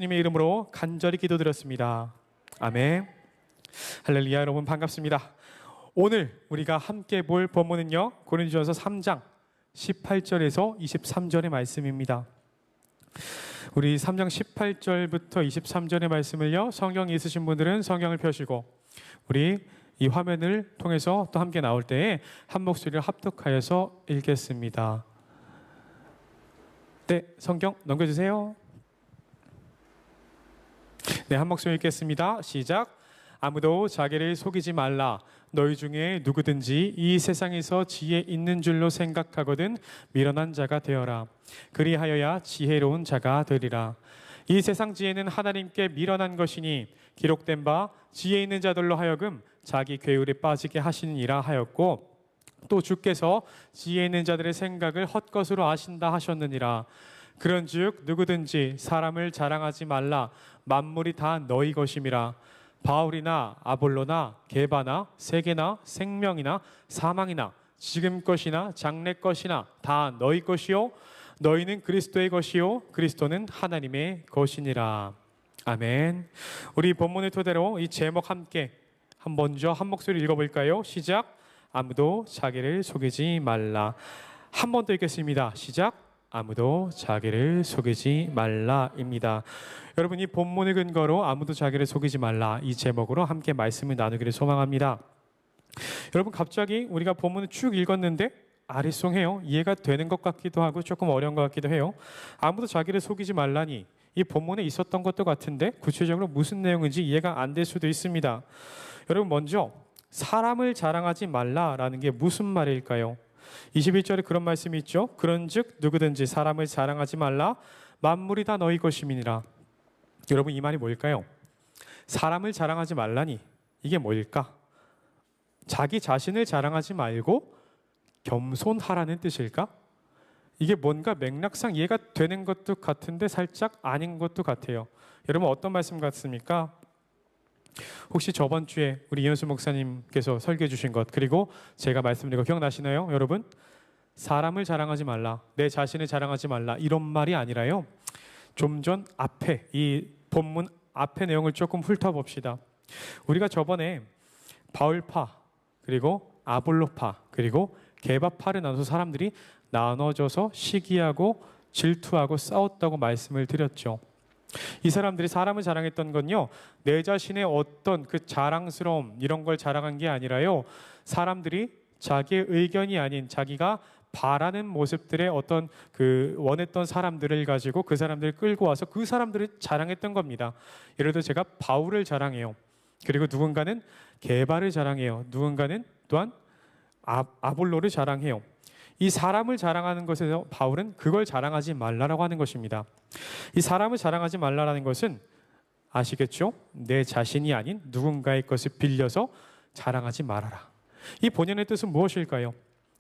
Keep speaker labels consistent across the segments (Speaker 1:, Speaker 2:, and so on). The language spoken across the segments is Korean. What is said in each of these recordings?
Speaker 1: 주님의 이름으로 간절히 기도드렸습니다. 아멘. 할렐루야. 여러분 반갑습니다. 오늘 우리가 함께 볼 본문은요, 고린도전서 3장 18절에서 23절의 말씀입니다. 우리 3장 18절부터 23절의 말씀을요, 성경이 있으신 분들은 성경을 펴시고, 우리 이 화면을 통해서 또 함께 나올 때에 한 목소리를 합독하여서 읽겠습니다. 네, 성경 넘겨주세요. 네, 한 목소리 읽겠습니다. 시작. 아무도 자기를 속이지 말라. 너희 중에 누구든지 이 세상에서 지혜 있는 줄로 생각하거든 미련한 자가 되어라. 그리하여야 지혜로운 자가 되리라. 이 세상 지혜는 하나님께 미련한 것이니 기록된 바 지혜 있는 자들로 하여금 자기 괴율에 빠지게 하시니라 하였고, 또 주께서 지혜 있는 자들의 생각을 헛것으로 아신다 하셨느니라. 그런즉 누구든지 사람을 자랑하지 말라. 만물이 다 너희 것임이라. 바울이나 아볼로나 게바나 세계나 생명이나 사망이나 지금 것이나 장래 것이나 다 너희 것이요 너희는 그리스도의 것이요 그리스도는 하나님의 것이니라. 아멘. 우리 본문을 토대로 이 제목 함께 먼저 한 목소리 읽어볼까요? 시작. 아무도 자기를 속이지 말라. 한 번 더 읽겠습니다. 시작. 아무도 자기를 속이지 말라입니다. 여러분, 이 본문을 근거로 아무도 자기를 속이지 말라, 이 제목으로 함께 말씀을 나누기를 소망합니다. 여러분, 갑자기 우리가 본문을 쭉 읽었는데 아리송해요. 이해가 되는 것 같기도 하고 조금 어려운 것 같기도 해요. 아무도 자기를 속이지 말라니, 이 본문에 있었던 것도 같은데 구체적으로 무슨 내용인지 이해가 안 될 수도 있습니다. 여러분, 먼저 사람을 자랑하지 말라라는 게 무슨 말일까요? 21절에 그런 말씀이 있죠. 그런즉 누구든지 사람을 자랑하지 말라. 만물이 다 너희 것임이니라. 여러분, 이 말이 뭘까요? 사람을 자랑하지 말라니, 이게 뭘까? 자기 자신을 자랑하지 말고 겸손하라는 뜻일까? 이게 뭔가 맥락상 이해가 되는 것도 같은데 살짝 아닌 것도 같아요. 여러분, 어떤 말씀 같습니까? 혹시 저번 주에 우리 이현수 목사님께서 설교해 주신 것, 그리고 제가 말씀드린 거 기억나시나요? 여러분, 사람을 자랑하지 말라, 내 자신을 자랑하지 말라, 이런 말이 아니라요, 좀 전 앞에, 이 본문 앞에 내용을 조금 훑어봅시다. 우리가 저번에 바울파, 그리고 아볼로파, 그리고 게바파를 나눠서 사람들이 나눠져서 시기하고 질투하고 싸웠다고 말씀을 드렸죠. 이 사람들이 사람을 자랑했던 건요, 내 자신의 어떤 그 자랑스러움 이런 걸 자랑한 게 아니라요, 사람들이 자기의 의견이 아닌 자기가 바라는 모습들의 어떤 그 원했던 사람들을 가지고 그 사람들을 끌고 와서 그 사람들을 자랑했던 겁니다. 예를 들어 제가 바울을 자랑해요. 그리고 누군가는 게바를 자랑해요. 누군가는 또한 아볼로를 자랑해요. 이 사람을 자랑하는 것에서 바울은 그걸 자랑하지 말라라고 하는 것입니다. 이 사람을 자랑하지 말라라는 것은 아시겠죠? 내 자신이 아닌 누군가의 것을 빌려서 자랑하지 말아라. 이 본연의 뜻은 무엇일까요?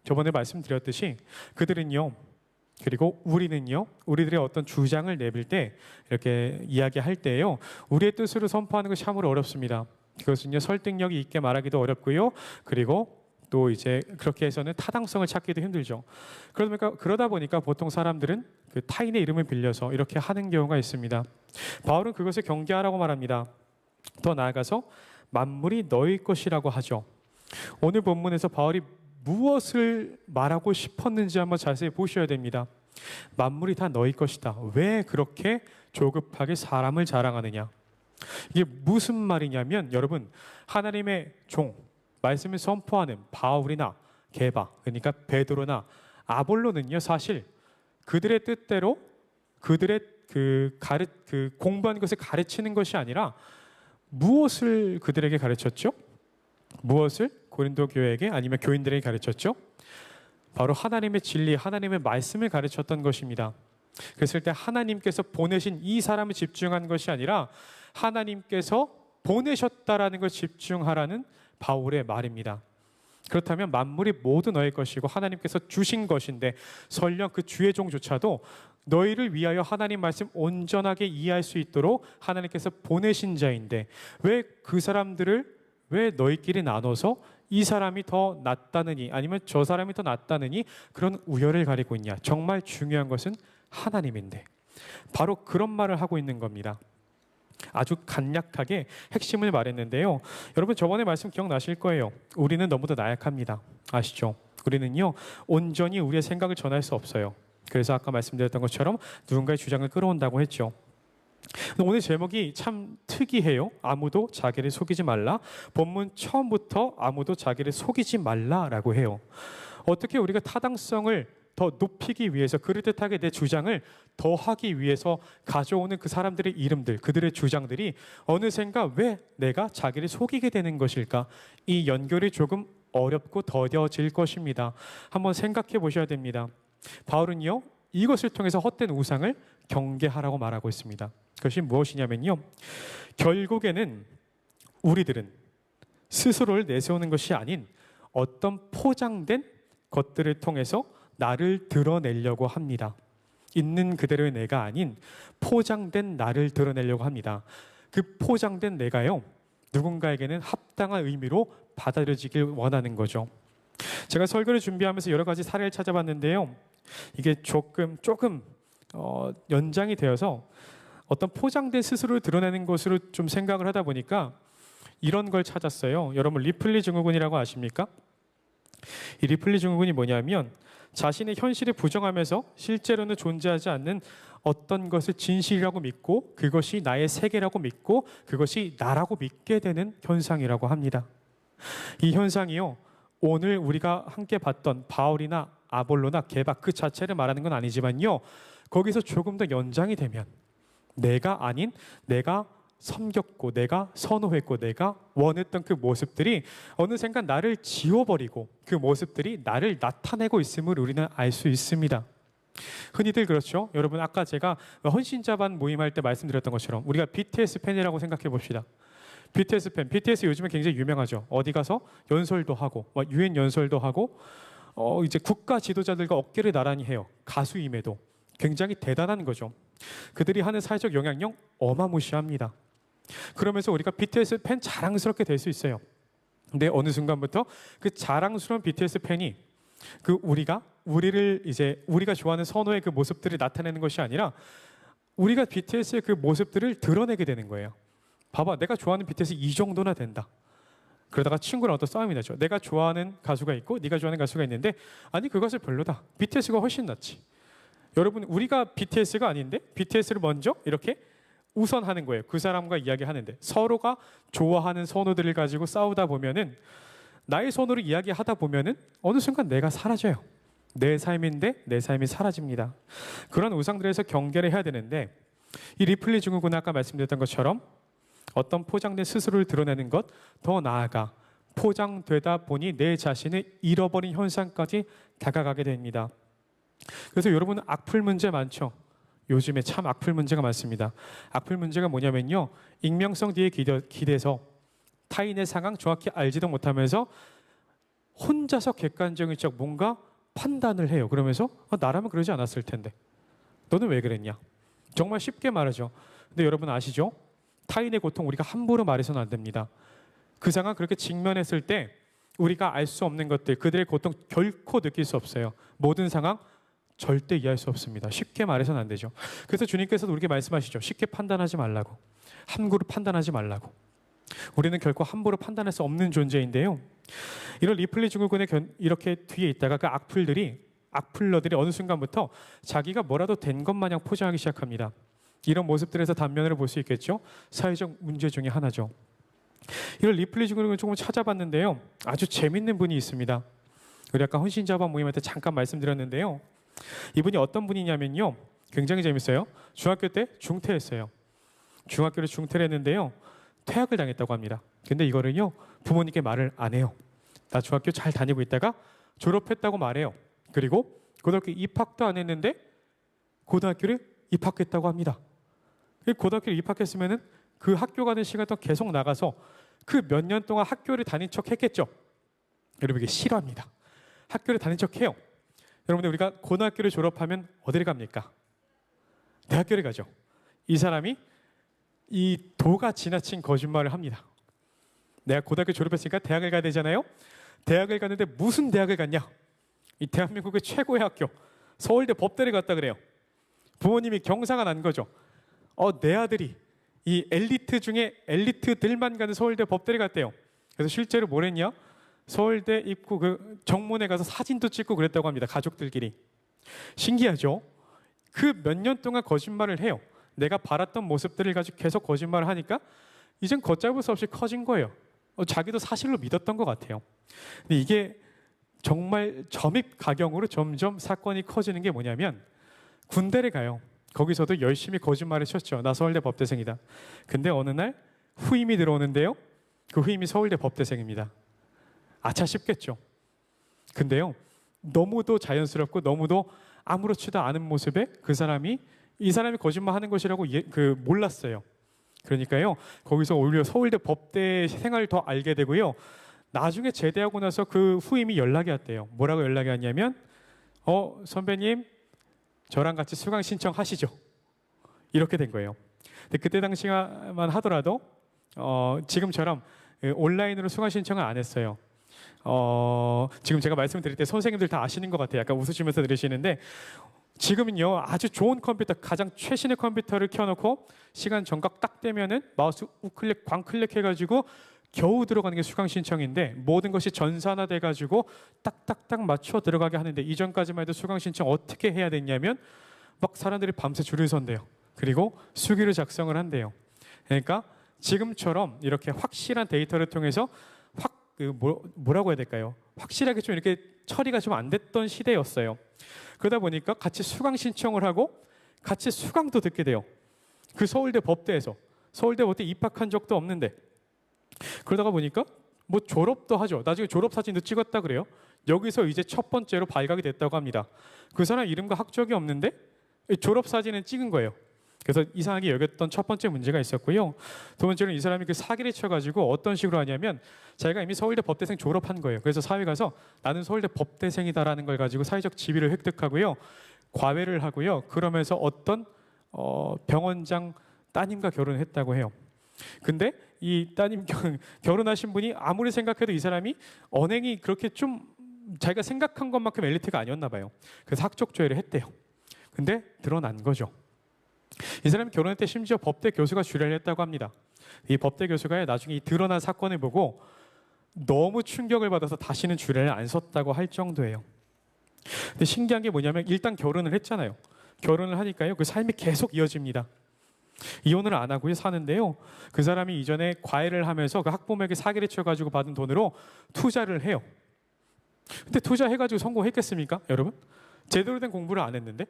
Speaker 1: 저번에 말씀드렸듯이 그들은요, 그리고 우리는요, 우리들의 어떤 주장을 내빌 때, 이렇게 이야기할 때요, 우리의 뜻으로 선포하는 것이 참으로 어렵습니다. 그것은요, 설득력이 있게 말하기도 어렵고요, 그리고 또 이제 그렇게 해서는 타당성을 찾기도 힘들죠. 그러다 보니까 보통 사람들은 그 타인의 이름을 빌려서 이렇게 하는 경우가 있습니다. 바울은 그것을 경계하라고 말합니다. 더 나아가서 만물이 너희 것이라고 하죠. 오늘 본문에서 바울이 무엇을 말하고 싶었는지 한번 자세히 보셔야 됩니다. 만물이 다 너희 것이다. 왜 그렇게 조급하게 사람을 자랑하느냐? 이게 무슨 말이냐면, 여러분, 하나님의 종, 말씀을 선포하는 바울이나 게바, 그러니까 베드로나 아볼로는요, 사실 그들의 뜻대로 그들의 공부한 것을 가르치는 것이 아니라 무엇을 그들에게 가르쳤죠? 무엇을 고린도 교회에게, 아니면 교인들에게 가르쳤죠? 바로 하나님의 진리, 하나님의 말씀을 가르쳤던 것입니다. 그랬을 때 하나님께서 보내신 이 사람을 집중한 것이 아니라 하나님께서 보내셨다라는 걸 집중하라는 바울의 말입니다. 그렇다면 만물이 모두 너의 것이고 하나님께서 주신 것인데, 설령 그 주의 종조차도 너희를 위하여 하나님 말씀 온전하게 이해할 수 있도록 하나님께서 보내신 자인데, 왜 그 사람들을 왜 너희끼리 나눠서 이 사람이 더 낫다느니 아니면 저 사람이 더 낫다느니 그런 우열을 가리고 있냐? 정말 중요한 것은 하나님인데, 바로 그런 말을 하고 있는 겁니다. 아주 간략하게 핵심을 말했는데요. 여러분 저번에 말씀 기억나실 거예요. 우리는 너무도 나약합니다. 아시죠? 우리는요 온전히 우리의 생각을 전할 수 없어요. 그래서 아까 말씀드렸던 것처럼 누군가의 주장을 끌어온다고 했죠. 오늘 제목이 참 특이해요. 아무도 자기를 속이지 말라. 본문 처음부터 아무도 자기를 속이지 말라라고 해요. 어떻게 우리가 타당성을 더 높이기 위해서, 그럴듯하게 내 주장을 더 하기 위해서 가져오는 그 사람들의 이름들, 그들의 주장들이 어느샌가 왜 내가 자기를 속이게 되는 것일까? 이 연결이 조금 어렵고 더뎌질 것입니다. 한번 생각해 보셔야 됩니다. 바울은요 이것을 통해서 헛된 우상을 경계하라고 말하고 있습니다. 그것이 무엇이냐면요, 결국에는 우리들은 스스로를 내세우는 것이 아닌 어떤 포장된 것들을 통해서 나를 드러내려고 합니다. 있는 그대로의 내가 아닌 포장된 나를 드러내려고 합니다. 그 포장된 내가요 누군가에게는 합당한 의미로 받아들여지길 원하는 거죠. 제가 설교를 준비하면서 여러 가지 사례를 찾아봤는데요, 이게 조금 연장이 되어서 어떤 포장된 스스로를 드러내는 것으로 좀 생각을 하다 보니까 이런 걸 찾았어요. 여러분 리플리 증후군이라고 아십니까? 이 리플리 증후군이 뭐냐면 자신의 현실을 부정하면서 실제로는 존재하지 않는 어떤 것을 진실이라고 믿고 그것이 나의 세계라고 믿고 그것이 나라고 믿게 되는 현상이라고 합니다. 이 현상이요 오늘 우리가 함께 봤던 바울이나 아볼로나 게바 그 자체를 말하는 건 아니지만요, 거기서 조금 더 연장이 되면 내가 아닌 내가 섬겼고 내가 선호했고 내가 원했던 그 모습들이 어느샌가 나를 지워버리고 그 모습들이 나를 나타내고 있음을 우리는 알 수 있습니다. 흔히들 그렇죠. 여러분 아까 제가 헌신자반 모임할 때 말씀드렸던 것처럼 우리가 BTS 팬이라고 생각해 봅시다. BTS 팬, BTS 요즘에 굉장히 유명하죠. 어디 가서 연설도 하고 유엔 연설도 하고 이제 국가 지도자들과 어깨를 나란히 해요. 가수임에도 굉장히 대단한 거죠. 그들이 하는 사회적 영향력 어마무시합니다. 그러면서 우리가 BTS 팬 자랑스럽게 될 수 있어요. 근데 어느 순간부터 그 자랑스러운 BTS 팬이 우리가 좋아하는 선호의 그 모습들을 나타내는 것이 아니라 우리가 BTS의 그 모습들을 드러내게 되는 거예요. 봐봐, 내가 좋아하는 BTS 이 정도나 된다. 그러다가 친구랑 어떤 싸움이 나죠. 내가 좋아하는 가수가 있고 네가 좋아하는 가수가 있는데 아니 그것은 별로다. BTS가 훨씬 낫지. 여러분 우리가 BTS가 아닌데 BTS를 먼저 이렇게 우선하는 거예요. 그 사람과 이야기하는데 서로가 좋아하는 선호들을 가지고 싸우다 보면은 나의 선호를 이야기하다 보면은 어느 순간 내가 사라져요. 내 삶인데 내 삶이 사라집니다. 그런 우상들에서 경계를 해야 되는데 이 리플리 증후군 아까 말씀드렸던 것처럼 어떤 포장된 스스로를 드러내는 것, 더 나아가 포장되다 보니 내 자신을 잃어버린 현상까지 다가가게 됩니다. 그래서 여러분 악플 문제 많죠. 요즘에 참 악플 문제가 많습니다. 악플 문제가 뭐냐면요, 익명성 뒤에 기대서 타인의 상황 정확히 알지도 못하면서 혼자서 객관적인 척 뭔가 판단을 해요. 그러면서 나라면 그러지 않았을 텐데 너는 왜 그랬냐. 정말 쉽게 말하죠. 근데 여러분 아시죠? 타인의 고통 우리가 함부로 말해서는 안 됩니다. 그 상황 그렇게 직면했을 때 우리가 알 수 없는 것들, 그들의 고통 결코 느낄 수 없어요. 모든 상황 절대 이해할 수 없습니다. 쉽게 말해서는 안 되죠. 그래서 주님께서도 우리에게 말씀하시죠. 쉽게 판단하지 말라고. 함부로 판단하지 말라고. 우리는 결코 함부로 판단할 수 없는 존재인데요. 이런 리플리 증후군에 이렇게 뒤에 있다가 그 악플러들이 어느 순간부터 자기가 뭐라도 된 것 마냥 포장하기 시작합니다. 이런 모습들에서 단면을 볼 수 있겠죠. 사회적 문제 중에 하나죠. 이런 리플리 증후군을 조금 찾아봤는데요. 아주 재밌는 분이 있습니다. 우리 아까 헌신자반 모임할 때 잠깐 말씀드렸는데요. 이분이 어떤 분이냐면요. 굉장히 재밌어요. 중학교 때 중퇴했어요. 중학교를 중퇴를 했는데요. 퇴학을 당했다고 합니다. 근데 이거를요. 부모님께 말을 안 해요. 나 중학교 잘 다니고 있다가 졸업했다고 말해요. 그리고 고등학교 입학도 안 했는데 고등학교를 입학했다고 합니다. 고등학교를 입학했으면은 그 학교 가는 시간 동안 계속 나가서 그 몇 년 동안 학교를 다닌 척 했겠죠. 여러분 이게 실화입니다. 학교를 다닌 척 해요. 여러분들 우리가 고등학교를 졸업하면 어디를 갑니까? 대학교를 가죠. 이 사람이 이 도가 지나친 거짓말을 합니다. 내가 고등학교 졸업했으니까 대학을 가야 되잖아요. 대학을 갔는데 무슨 대학을 갔냐? 이 대한민국의 최고의 학교 서울대 법대를 갔다 그래요. 부모님이 경사가 난 거죠. 내 아들이 이 엘리트 중에 엘리트들만 가는 서울대 법대를 갔대요. 그래서 실제로 뭘 했냐? 서울대 입구 그 정문에 가서 사진도 찍고 그랬다고 합니다. 가족들끼리. 신기하죠? 그 몇 년 동안 거짓말을 해요. 내가 바랐던 모습들을 가지고 계속 거짓말을 하니까 이젠 걷잡을 수 없이 커진 거예요. 자기도 사실로 믿었던 것 같아요. 근데 이게 정말 점입가경으로 점점 사건이 커지는 게 뭐냐면 군대를 가요. 거기서도 열심히 거짓말을 쳤죠. 나 서울대 법대생이다. 근데 어느 날 후임이 들어오는데요. 그 후임이 서울대 법대생입니다. 아차 싶겠죠. 근데요. 너무도 자연스럽고 너무도 아무렇지도 않은 모습에 이 사람이 거짓말하는 것이라고 몰랐어요. 그러니까요. 거기서 오히려 서울대 법대 생활을 더 알게 되고요. 나중에 제대하고 나서 그 후임이 연락이 왔대요. 뭐라고 연락이 왔냐면 선배님 저랑 같이 수강 신청하시죠. 이렇게 된 거예요. 근데 그때 당시만 하더라도 지금처럼 온라인으로 수강 신청을 안 했어요. 지금 제가 말씀드릴 때 선생님들 다 아시는 것 같아요. 약간 웃으시면서 들으시는데 지금은요 아주 좋은 컴퓨터, 가장 최신의 컴퓨터를 켜놓고 시간 정각 딱 되면은 마우스 우클릭, 광클릭 해가지고 겨우 들어가는 게 수강 신청인데 모든 것이 전산화돼가지고 딱딱딱 맞춰 들어가게 하는데 이전까지만 해도 수강 신청 어떻게 해야 됐냐면 막 사람들이 밤새 줄을 선대요. 그리고 수기를 작성을 한대요. 그러니까 지금처럼 이렇게 확실한 데이터를 통해서 뭐라고 해야 될까요? 확실하게 좀 이렇게 처리가 좀 안 됐던 시대였어요. 그러다 보니까 같이 수강 신청을 하고 같이 수강도 듣게 돼요. 그 서울대 법대에서 서울대 법대 입학한 적도 없는데 그러다가 보니까 뭐 졸업도 하죠. 나중에 졸업 사진도 찍었다 그래요. 여기서 이제 첫 번째로 발각이 됐다고 합니다. 그 사람 이름과 학적이 없는데 졸업 사진은 찍은 거예요. 그래서 이상하게 여겼던 첫 번째 문제가 있었고요. 두 번째로는 이 사람이 그 사기를 쳐가지고 어떤 식으로 하냐면 자기가 이미 서울대 법대생 졸업한 거예요. 그래서 사회 가서 나는 서울대 법대생이다라는 걸 가지고 사회적 지위를 획득하고요. 과외를 하고요. 그러면서 어떤 병원장 따님과 결혼을 했다고 해요. 근데 이 따님 결혼하신 분이 아무리 생각해도 이 사람이 언행이 그렇게 좀 자기가 생각한 것만큼 엘리트가 아니었나 봐요. 그래서 학적 조회를 했대요. 근데 드러난 거죠. 이 사람이 결혼할 때 심지어 법대 교수가 주례를 했다고 합니다. 이 법대 교수가 나중에 이 드러난 사건을 보고 너무 충격을 받아서 다시는 주례를 안 섰다고 할 정도예요. 근데 신기한 게 뭐냐면 일단 결혼을 했잖아요. 결혼을 하니까요. 그 삶이 계속 이어집니다. 이혼을 안 하고요 사는데요. 그 사람이 이전에 과외를 하면서 그 학부모에게 사기를 쳐가지고 받은 돈으로 투자를 해요. 근데 투자해가지고 성공했겠습니까? 여러분? 제대로 된 공부를 안 했는데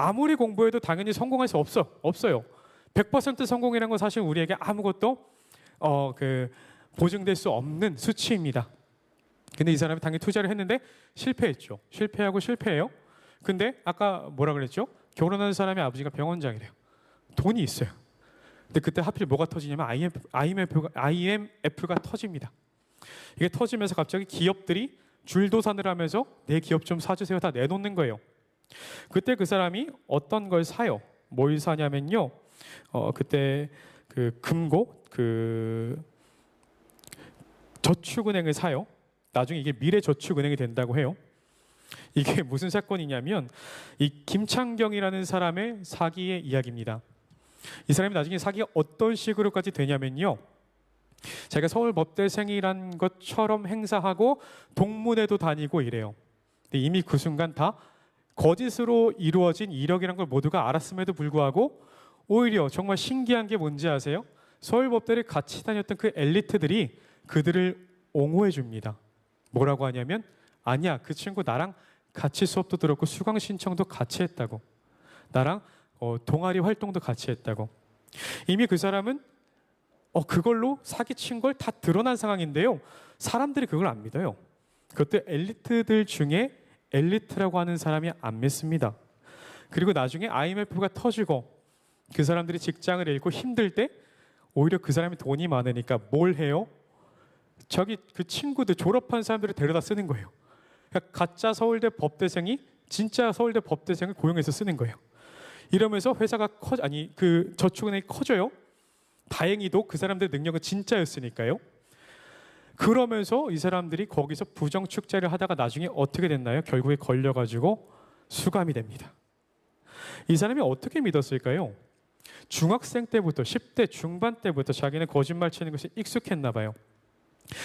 Speaker 1: 아무리 공부해도 당연히 성공할 수 없어요. 100% 성공이라는 건 사실 우리에게 아무것도 보증될 수 없는 수치입니다. 근데 이 사람이 당연히 투자를 했는데 실패했죠. 실패해요. 근데 아까 뭐라 그랬죠? 결혼한 사람의 아버지가 병원장이래요. 돈이 있어요. 근데 그때 하필 뭐가 터지냐면 IMF가 터집니다. 이게 터지면서 갑자기 기업들이 줄도산을 하면서 내 기업 좀 사주세요 다 내놓는 거예요. 그때 그 사람이 어떤 걸 사요. 뭘 사냐면요. 그때 그 금고 저축은행을 사요. 나중에 이게 미래저축은행이 된다고 해요. 이게 무슨 사건이냐면 이 김창경이라는 사람의 사기의 이야기입니다. 이 사람이 나중에 사기가 어떤 식으로까지 되냐면요. 자기가 서울법대생이란 것처럼 행사하고 동문회도 다니고 이래요. 근데 이미 그 순간 다 거짓으로 이루어진 이력이란 걸 모두가 알았음에도 불구하고 오히려 정말 신기한 게 뭔지 아세요? 서울법대를 같이 다녔던 그 엘리트들이 그들을 옹호해 줍니다. 뭐라고 하냐면 아니야 그 친구 나랑 같이 수업도 들었고 수강 신청도 같이 했다고. 나랑 동아리 활동도 같이 했다고. 이미 그 사람은 그걸로 사기친 걸 다 드러난 상황인데요. 사람들이 그걸 안 믿어요. 그것도 엘리트들 중에 엘리트라고 하는 사람이 안 믿습니다. 그리고 나중에 IMF가 터지고 그 사람들이 직장을 잃고 힘들 때 오히려 그 사람이 돈이 많으니까 뭘 해요? 그 친구들 졸업한 사람들을 데려다 쓰는 거예요. 그러니까 가짜 서울대 법대생이 진짜 서울대 법대생을 고용해서 쓰는 거예요. 이러면서 회사가 그 저축은행이 커져요. 다행히도 그 사람들의 능력은 진짜였으니까요. 그러면서 이 사람들이 거기서 부정축제를 하다가 나중에 어떻게 됐나요? 결국에 걸려가지고 수감이 됩니다. 이 사람이 어떻게 믿었을까요? 중학생 때부터 10대 중반 때부터 자기는 거짓말 치는 것이 익숙했나 봐요.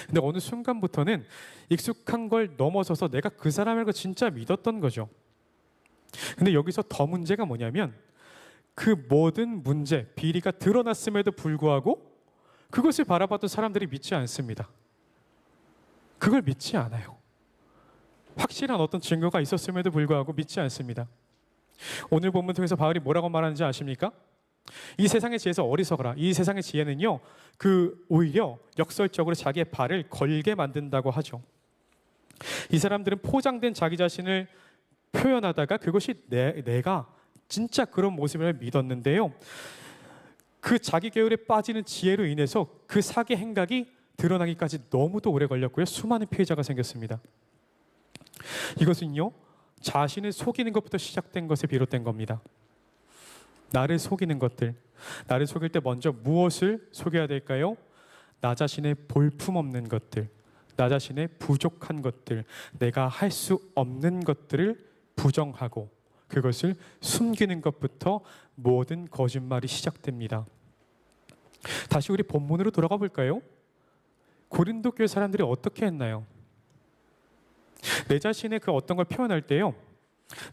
Speaker 1: 근데 어느 순간부터는 익숙한 걸 넘어서서 내가 그 사람을 진짜 믿었던 거죠. 근데 여기서 더 문제가 뭐냐면 그 모든 문제, 비리가 드러났음에도 불구하고 그것을 바라봤던 사람들이 믿지 않습니다. 그걸 믿지 않아요. 확실한 어떤 증거가 있었음에도 불구하고 믿지 않습니다. 오늘 본문 통해서 바울이 뭐라고 말하는지 아십니까? 이 세상의 지혜에서 어리석어라. 이 세상의 지혜는요, 오히려 역설적으로 자기의 발을 걸게 만든다고 하죠. 이 사람들은 포장된 자기 자신을 표현하다가 그것이 내가 진짜 그런 모습을 믿었는데요, 그 자기 계율에 빠지는 지혜로 인해서 그 사기 행각이 드러나기까지 너무도 오래 걸렸고요, 수많은 피해자가 생겼습니다. 이것은요, 자신을 속이는 것부터 시작된 것에 비롯된 겁니다. 나를 속이는 것들, 나를 속일 때 먼저 무엇을 속여야 될까요? 나 자신의 볼품없는 것들, 나 자신의 부족한 것들, 내가 할 수 없는 것들을 부정하고 그것을 숨기는 것부터 모든 거짓말이 시작됩니다. 다시 우리 본문으로 돌아가 볼까요? 고린도 교회 사람들이 어떻게 했나요? 내 자신의 그 어떤 걸 표현할 때요,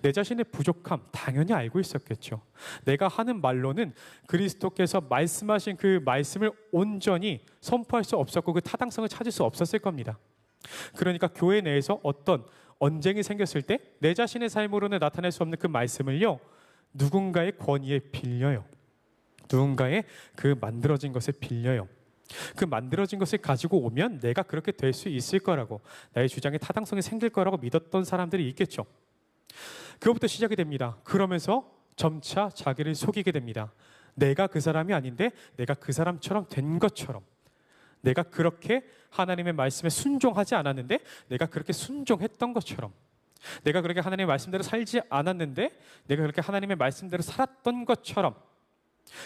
Speaker 1: 내 자신의 부족함 당연히 알고 있었겠죠. 내가 하는 말로는 그리스도께서 말씀하신 그 말씀을 온전히 선포할 수 없었고 그 타당성을 찾을 수 없었을 겁니다. 그러니까 교회 내에서 어떤 언쟁이 생겼을 때 내 자신의 삶으로는 나타낼 수 없는 그 말씀을요, 누군가의 권위에 빌려요. 누군가의 그 만들어진 것에 빌려요. 그 만들어진 것을 가지고 오면 내가 그렇게 될 수 있을 거라고, 나의 주장에 타당성이 생길 거라고 믿었던 사람들이 있겠죠. 그것부터 시작이 됩니다. 그러면서 점차 자기를 속이게 됩니다. 내가 그 사람이 아닌데 내가 그 사람처럼 된 것처럼, 내가 그렇게 하나님의 말씀에 순종하지 않았는데 내가 그렇게 순종했던 것처럼, 내가 그렇게 하나님의 말씀대로 살지 않았는데 내가 그렇게 하나님의 말씀대로 살았던 것처럼,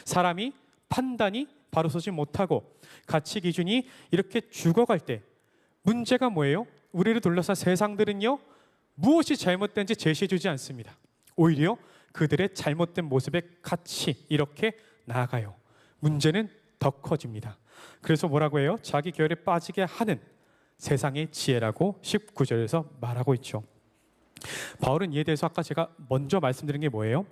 Speaker 1: 사람이 판단이 바로 서지 못하고 가치 기준이 이렇게 죽어갈 때 문제가 뭐예요? 우리를 둘러싼 세상들은요, 무엇이 잘못된지 제시해주지 않습니다. 오히려 그들의 잘못된 모습에 같이 이렇게 나아가요. 문제는 더 커집니다. 그래서 뭐라고 해요? 자기 계율에 빠지게 하는 세상의 지혜라고 19절에서 말하고 있죠. 바울은 이에 대해서 아까 제가 먼저 말씀드린 게 뭐예요?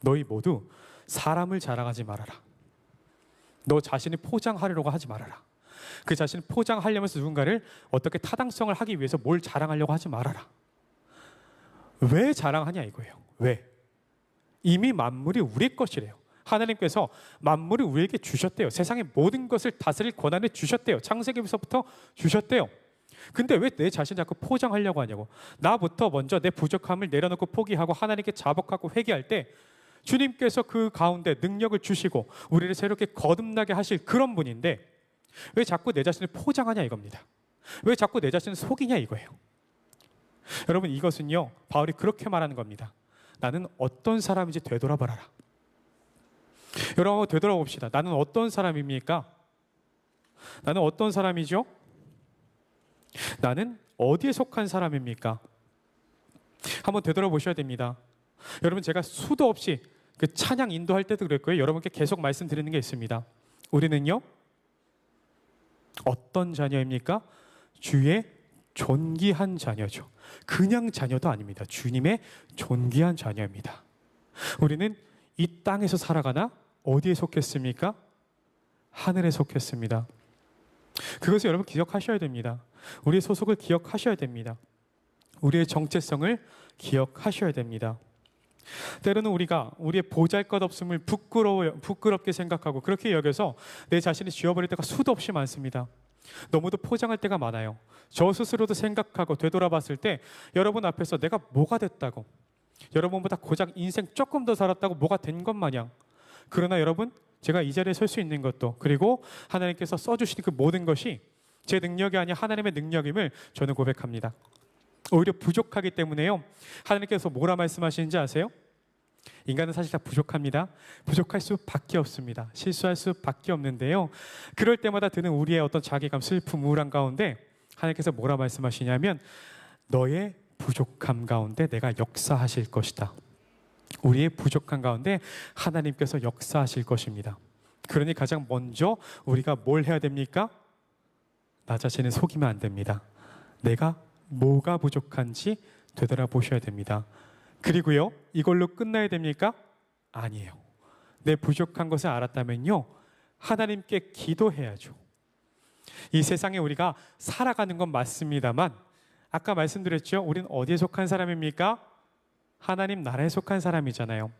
Speaker 1: 너희 모두 사람을 자랑하지 말아라. 너 자신을 포장하려고 하지 말아라. 그 자신을 포장하려면서 누군가를 어떻게 타당성을 하기 위해서 뭘 자랑하려고 하지 말아라. 왜 자랑하냐 이거예요. 왜? 이미 만물이 우리 것이래요. 하나님께서 만물을 우리에게 주셨대요. 세상의 모든 것을 다스릴 권한을 주셨대요. 창세기부터 주셨대요. 근데 왜 내 자신 자꾸 포장하려고 하냐고. 나부터 먼저 내 부족함을 내려놓고 포기하고 하나님께 자복하고 회개할 때 주님께서 그 가운데 능력을 주시고 우리를 새롭게 거듭나게 하실 그런 분인데 왜 자꾸 내 자신을 포장하냐 이겁니다. 왜 자꾸 내 자신을 속이냐 이거예요. 여러분, 이것은요, 바울이 그렇게 말하는 겁니다. 나는 어떤 사람인지 되돌아봐라. 여러분, 되돌아봅시다. 나는 어떤 사람입니까? 나는 어떤 사람이죠? 나는 어디에 속한 사람입니까? 한번 되돌아보셔야 됩니다. 여러분, 제가 수도 없이 그 찬양 인도할 때도 그랬고요, 여러분께 계속 말씀드리는 게 있습니다. 우리는요, 어떤 자녀입니까? 주의 존귀한 자녀죠. 그냥 자녀도 아닙니다. 주님의 존귀한 자녀입니다. 우리는 이 땅에서 살아가나 어디에 속했습니까? 하늘에 속했습니다. 그것을 여러분 기억하셔야 됩니다. 우리의 소속을 기억하셔야 됩니다. 우리의 정체성을 기억하셔야 됩니다. 때로는 우리가 우리의 보잘것없음을 부끄럽게 생각하고 그렇게 여겨서 내 자신을 지워버릴 때가 수도 없이 많습니다. 너무도 포장할 때가 많아요. 저 스스로도 생각하고 되돌아봤을 때 여러분 앞에서 내가 뭐가 됐다고, 여러분보다 고작 인생 조금 더 살았다고 뭐가 된 것 마냥, 그러나 여러분, 제가 이 자리에 설 수 있는 것도, 그리고 하나님께서 써주신 그 모든 것이 제 능력이 아니라 하나님의 능력임을 저는 고백합니다. 오히려 부족하기 때문에요, 하나님께서 뭐라 말씀하시는지 아세요? 인간은 사실 다 부족합니다. 부족할 수밖에 없습니다. 실수할 수밖에 없는데요, 그럴 때마다 드는 우리의 어떤 자괴감, 슬픔, 우울함 가운데 하나님께서 뭐라 말씀하시냐면 너의 부족함 가운데 내가 역사하실 것이다. 우리의 부족한 가운데 하나님께서 역사하실 것입니다. 그러니 가장 먼저 우리가 뭘 해야 됩니까? 나 자신을 속이면 안 됩니다. 내가 뭐가 부족한지 되돌아보셔야 됩니다. 그리고요, 이걸로 끝나야 됩니까? 아니에요. 내 부족한 것을 알았다면요, 하나님께 기도해야죠. 이 세상에 우리가 살아가는 건 맞습니다만, 아까 말씀드렸죠, 우린 어디에 속한 사람입니까? 하나님 나라에 속한 사람이잖아요.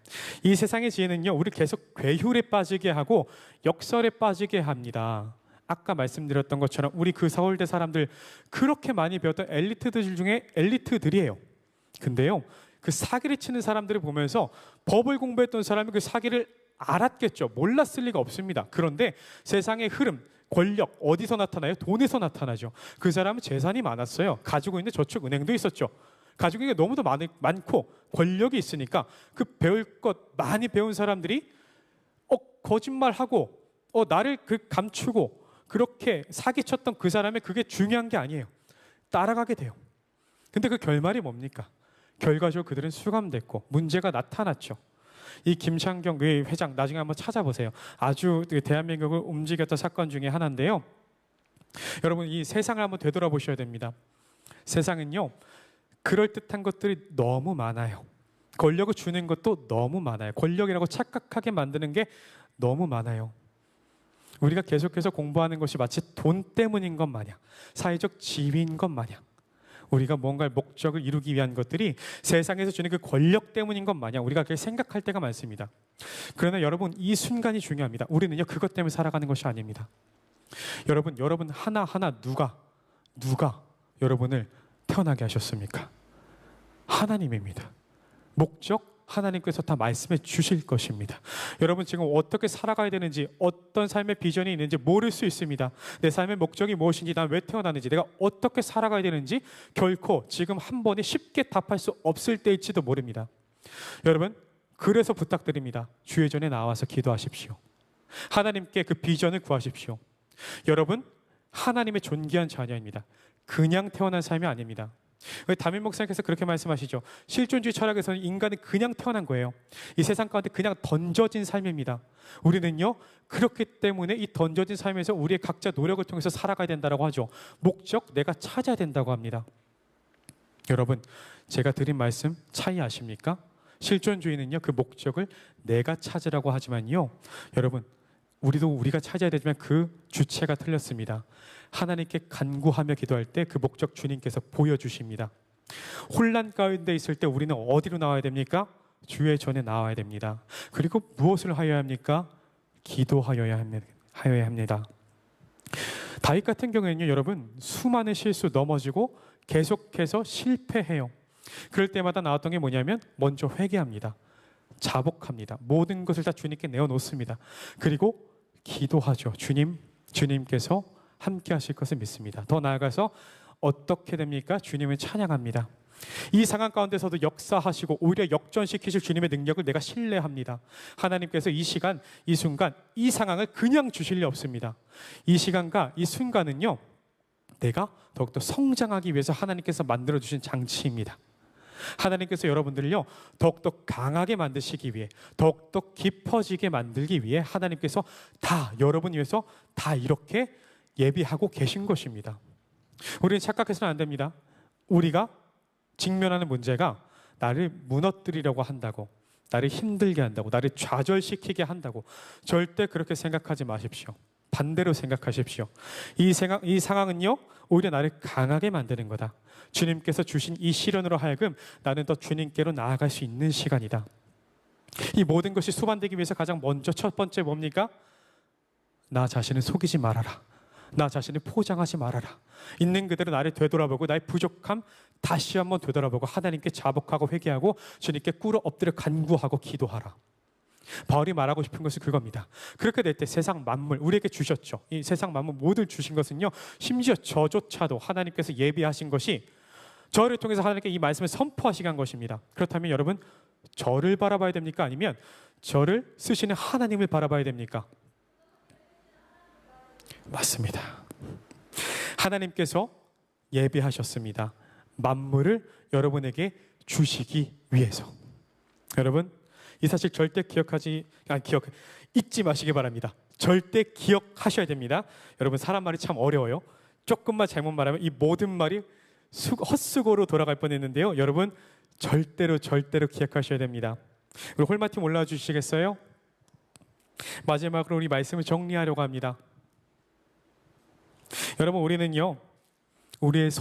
Speaker 1: 이 세상의 지혜는요, 우리 계속 괴휼에 빠지게 하고 역설에 빠지게 합니다. 아까 말씀드렸던 것처럼 우리 그 서울대 사람들 그렇게 많이 배웠던 엘리트들 중에 엘리트들이에요. 근데요, 그 사기를 치는 사람들을 보면서 법을 공부했던 사람이 그 사기를 알았겠죠. 몰랐을 리가 없습니다. 그런데 세상의 흐름, 권력 어디서 나타나요? 돈에서 나타나죠. 그 사람은 재산이 많았어요. 가지고 있는 저축은행도 있었죠. 가지고 있는 게 너무도 많고 권력이 있으니까 그 배울 것 많이 배운 사람들이 거짓말하고 나를 감추고 그렇게 사기쳤던 그 사람의 그게 중요한 게 아니에요. 따라가게 돼요. 근데 그 결말이 뭡니까? 결과적으로 그들은 수감됐고 문제가 나타났죠. 이 김창경 회장 나중에 한번 찾아보세요. 아주 대한민국을 움직였던 사건 중에 하나인데요. 여러분, 이 세상을 한번 되돌아보셔야 됩니다. 세상은요, 그럴듯한 것들이 너무 많아요. 권력을 주는 것도 너무 많아요. 권력이라고 착각하게 만드는 게 너무 많아요. 우리가 계속해서 공부하는 것이 마치 돈 때문인 것 마냥, 사회적 지위인 것 마냥, 우리가 뭔가 목적을 이루기 위한 것들이 세상에서 주는 그 권력 때문인 것 마냥 우리가 그렇게 생각할 때가 많습니다. 그러나 여러분, 이 순간이 중요합니다. 우리는요, 그것 때문에 살아가는 것이 아닙니다. 여러분 하나하나 누가 여러분을 태어나게 하셨습니까? 하나님입니다. 목적 하나님께서 다 말씀해 주실 것입니다. 여러분, 지금 어떻게 살아가야 되는지, 어떤 삶의 비전이 있는지 모를 수 있습니다. 내 삶의 목적이 무엇인지, 난 왜 태어났는지, 내가 어떻게 살아가야 되는지 결코 지금 한 번에 쉽게 답할 수 없을 때일지도 모릅니다. 여러분, 그래서 부탁드립니다. 주의 전에 나와서 기도하십시오. 하나님께 그 비전을 구하십시오. 여러분, 하나님의 존귀한 자녀입니다. 그냥 태어난 삶이 아닙니다. 담임 목사님께서 그렇게 말씀하시죠. 실존주의 철학에서는 인간은 그냥 태어난 거예요. 이 세상 가운데 그냥 던져진 삶입니다. 우리는요, 그렇기 때문에 이 던져진 삶에서 우리의 각자 노력을 통해서 살아가야 된다고 하죠. 목적, 내가 찾아야 된다고 합니다. 여러분, 제가 드린 말씀 차이 아십니까? 실존주의는요, 그 목적을 내가 찾으라고 하지만요, 여러분, 우리가 찾아야 되지만 그 주체가 틀렸습니다. 하나님께 간구하며 기도할 때 그 목적 주님께서 보여주십니다. 혼란 가운데 있을 때 우리는 어디로 나와야 됩니까? 주의 전에 나와야 됩니다. 그리고 무엇을 하여야 합니까? 기도하여야 합니다. 다윗 같은 경우에는요, 여러분, 수많은 실수 넘어지고 계속해서 실패해요. 그럴 때마다 나왔던 게 뭐냐면 먼저 회개합니다. 자복합니다. 모든 것을 다 주님께 내어놓습니다. 그리고 기도하죠. 주님께서 함께 하실 것을 믿습니다. 더 나아가서 어떻게 됩니까? 주님을 찬양합니다. 이 상황 가운데서도 역사하시고 오히려 역전시키실 주님의 능력을 내가 신뢰합니다. 하나님께서 이 시간, 이 순간, 이 상황을 그냥 주실 리 없습니다. 이 시간과 이 순간은요, 내가 더욱더 성장하기 위해서 하나님께서 만들어주신 장치입니다. 하나님께서 여러분들을요, 더욱더 강하게 만드시기 위해, 더욱더 깊어지게 만들기 위해 하나님께서 다 여러분 위해서 다 이렇게 예비하고 계신 것입니다. 우리는 착각해서는 안 됩니다. 우리가 직면하는 문제가 나를 무너뜨리려고 한다고, 나를 힘들게 한다고, 나를 좌절시키게 한다고 절대 그렇게 생각하지 마십시오. 반대로 생각하십시오. 이 상황은요, 오히려 나를 강하게 만드는 거다. 주님께서 주신 이 시련으로 하여금 나는 더 주님께로 나아갈 수 있는 시간이다. 이 모든 것이 수반되기 위해서 가장 먼저 첫 번째 뭡니까? 나 자신을 속이지 말아라. 나 자신을 포장하지 말아라. 있는 그대로 나를 되돌아보고 나의 부족함 다시 한번 되돌아보고 하나님께 자복하고 회개하고 주님께 꿇어 엎드려 간구하고 기도하라. 바울이 말하고 싶은 것은 그겁니다. 그렇게 될 때 세상 만물 우리에게 주셨죠. 이 세상 만물 모두 주신 것은요, 심지어 저조차도 하나님께서 예비하신 것이 저를 통해서 하나님께 이 말씀을 선포하시게 한 것입니다. 그렇다면 여러분, 저를 바라봐야 됩니까? 아니면 저를 쓰시는 하나님을 바라봐야 됩니까? 맞습니다. 하나님께서 예비하셨습니다. 만물을 여러분에게 주시기 위해서. 여러분, 이 사실 절대 잊지 마시기 바랍니다. 절대 기억하셔야 됩니다. 여러분, 사람 말이 참 어려워요. 조금만 잘못 말하면 이 모든 말이 헛수고로 돌아갈 뻔했는데요. 여러분, 절대로 기억하셔야 됩니다. 우리 홀마팀 올라와 주시겠어요? 마지막으로 우리 말씀을 정리하려고 합니다. 여러분, 우리는요, 우리의